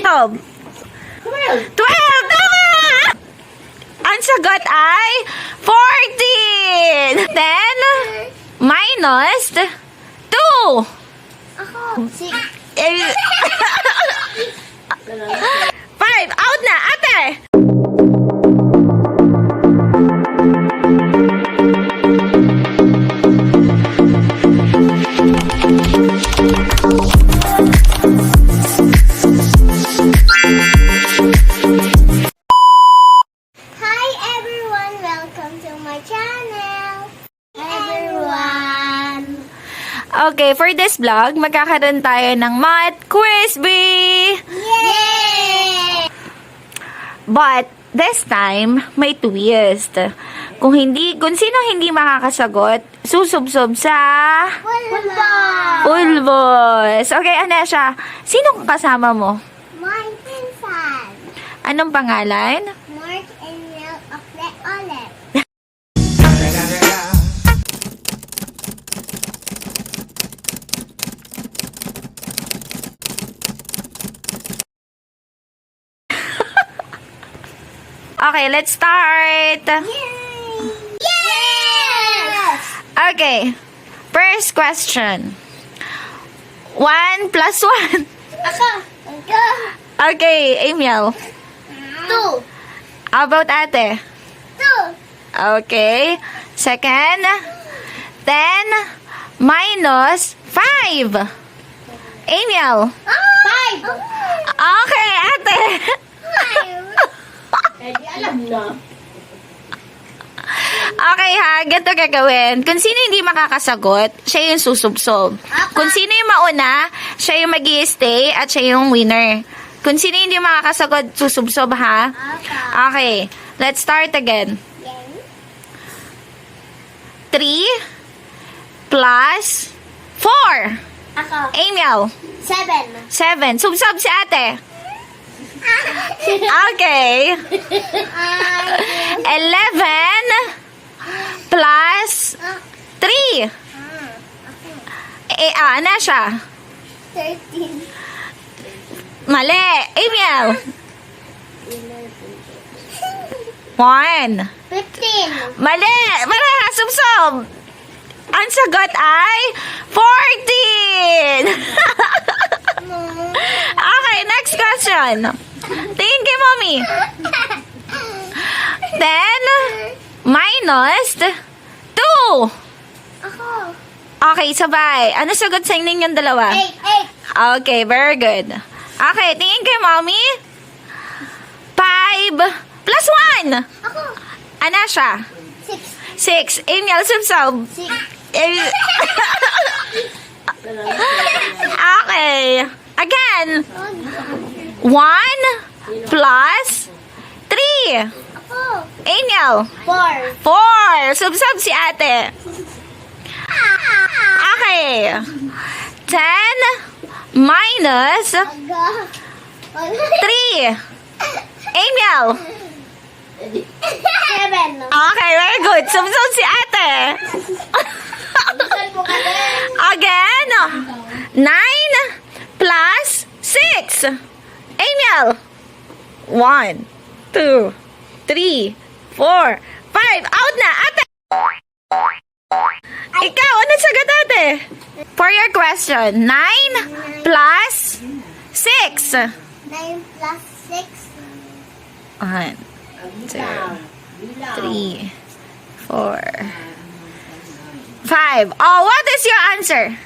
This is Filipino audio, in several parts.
Sumsob. 12. Tama! Ang sagot ay 14. Then, minus 2. Ako. 6. 5. Out na, ate. Hi everyone, welcome to my channel. Hi everyone. Okay, for this vlog, magkakaroon tayo ng Math Quiz Bee! Yay! But, this time, may twist. Kung sino hindi makakasagot, susubsob sa Football. Pulbos. Okay, Anesha, sino kasama mo? My pinsan. Anong pangalan? Mark and Mel of the Olive. Okay, let's start. Yay! Yes! Okay, first question. 1 plus 1. Ako. Ako. Okay, Emil. 2. How about ate? 2. Okay. Second, 10 minus 5. Emil. 5. Okay, ate. 5. Alam na. Okay ha, ganito gagawin. Kung sino hindi makakasagot, siya yung susubsob. Kung sino yung mauna, siya yung mag-i-stay at siya yung winner. Kung sino hindi makakasagot, susubsob ha. Okay, let's start again. 3 plus 4. Ako. Emil. 7. 7. Subsob si ate. Okay. 11 plus 3. Ano siya? 13. Mali. Emil. 1. 15. Mali. Pareha. Subsob. Ang sagot ay 14. Okay, next question. Tingin kay mommy. 10 minus 2. Ako. Okay, sabay. Ano sagot sa inyong dalawa? 8. Okay, very good. Okay, tingin kay mommy. 5 plus 1. Ako. Ano siya? 6. 6. Emil, subsob. 6. Okay. Again. 1 plus 3. Ako. Emil. 4. 4. Subsob si ate. Okay. 10 minus 3. Emil. 7. Okay, very good. Subsob si ate. Again. 9 plus 6. Emil. 1, 2, 3, 4, 5. Out na, ate. Ikaw, ano sagot ate? For your question, 9 plus 6. 9 plus 6. 1, 2, 3, 4, 5. Oh, what is your answer?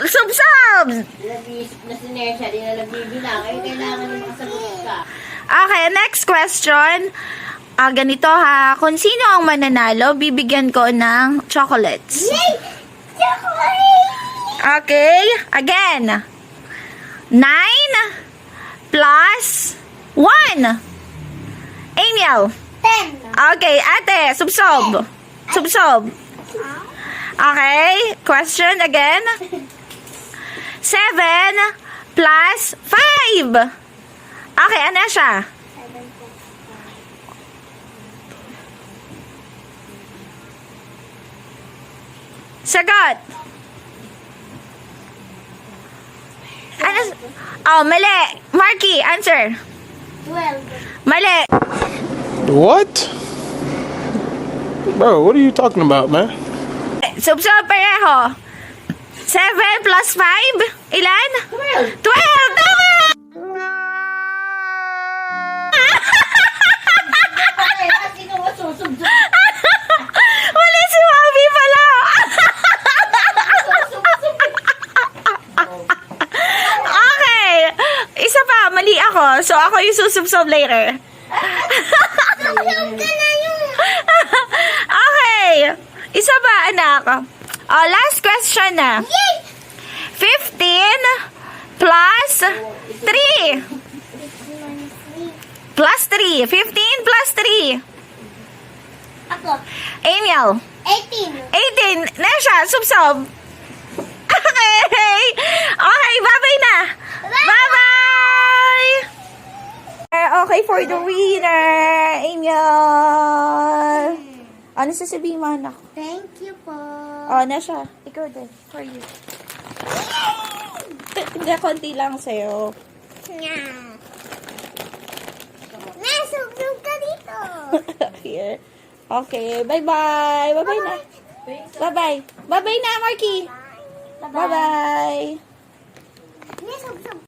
Subsubs! Na sinesya, di na nagbibilang. Ay, kailangan yung makasagot ka. Okay, next question. Ganito ha. Kung sino ang mananalo, bibigyan ko ng chocolates. Yay! Chocolate! Okay, again. 9 plus 1. Emil. 10. Okay, ate, subsob. Subsob. Okay, question again. 7 plus 5. Okay, ano siya? 7 plus Sagot. 5. Oh, mali. Marky, answer. 12. Mali. What? Bro, what are you talking about, man? Sub-sub pareho. 7 plus 5? Ilan? 12. 12! Tama! Kasi ka masusubsub. Mali si Mami pala. Okay. Isa pa, mali ako. So, ako yung susubsob later. Okay. Isa ba, anak? Oh, last question na. 15 plus 3. Plus 3. 15 plus 3. Ako. Amiel. 18. 18. Nesha, subsob. Okay. Okay, bye-bye na. Bye-bye. Okay, for the winner, Amiel. Ano sasabihin mo, anak? Thank you po. Oh, Nesha, ikaw din. For you. Hindi, konti lang sa'yo. Nasubsub ka dito. Here. Okay, bye-bye. Bye-bye na. Bye-bye. Bye-bye na, Marky. Bye-bye. Nasubsub.